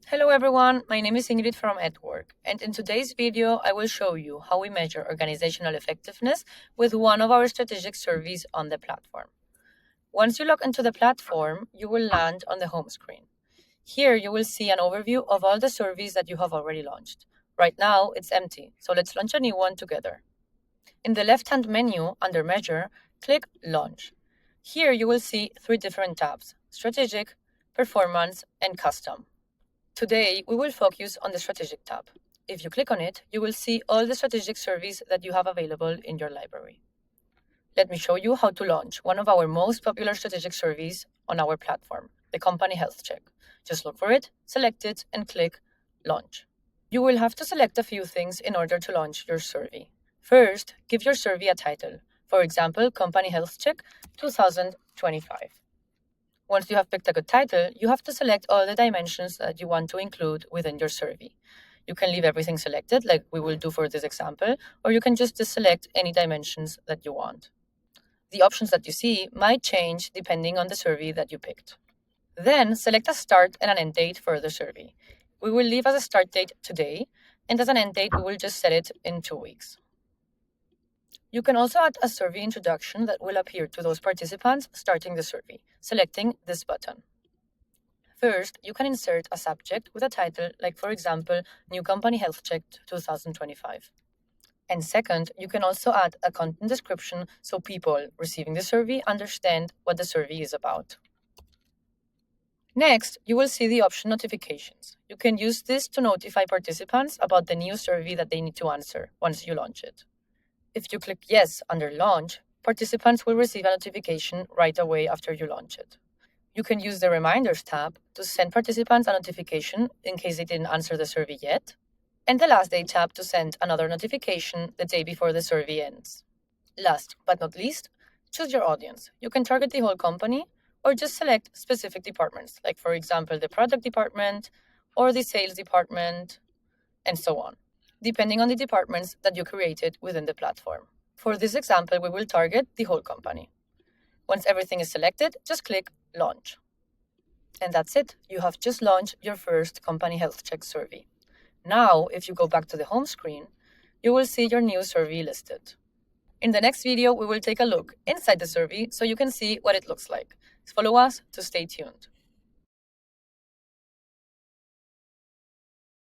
Hello everyone, my name is Ingrid from Atwork, and in today's video I will show you how we measure organizational effectiveness with one of our strategic surveys on the platform. Once you log into the platform, you will land on the home screen. Here you will see an overview of all the surveys that you have already launched. Right now it's empty, so let's launch a new one together. In the left-hand menu under Measure, click Launch. Here you will see three different tabs: Strategic, Performance, and Custom. Today, we will focus on the Strategic tab. If you click on it, you will see all the strategic surveys that you have available in your library. Let me show you how to launch one of our most popular strategic surveys on our platform, the Company Health Check. Just look for it, select it, and click Launch. You will have to select a few things in order to launch your survey. First, give your survey a title. For example, Company Health Check 2025. Once you have picked a good title, you have to select all the dimensions that you want to include within your survey. You can leave everything selected, like we will do for this example, or you can just deselect any dimensions that you want. The options that you see might change depending on the survey that you picked. Then select a start and an end date for the survey. We will leave as a start date today, and as an end date, we will just set it in 2 weeks. You can also add a survey introduction that will appear to those participants starting the survey, selecting this button. First, you can insert a subject with a title like, for example, New Company Health Check 2025. And second, you can also add a content description so people receiving the survey understand what the survey is about. Next, you will see the option Notifications. You can use this to notify participants about the new survey that they need to answer once you launch it. If you click Yes under Launch, participants will receive a notification right away after you launch it. You can use the Reminders tab to send participants a notification in case they didn't answer the survey yet, and the Last Day tab to send another notification the day before the survey ends. Last but not least, choose your audience. You can target the whole company or just select specific departments, like for example the product department or the sales department, and so on, depending on the departments that you created within the platform. For this example, we will target the whole company. Once everything is selected, just click Launch. And that's it. You have just launched your first Company Health Check survey. Now, if you go back to the home screen, you will see your new survey listed. In the next video, we will take a look inside the survey so you can see what it looks like. Follow us to stay tuned.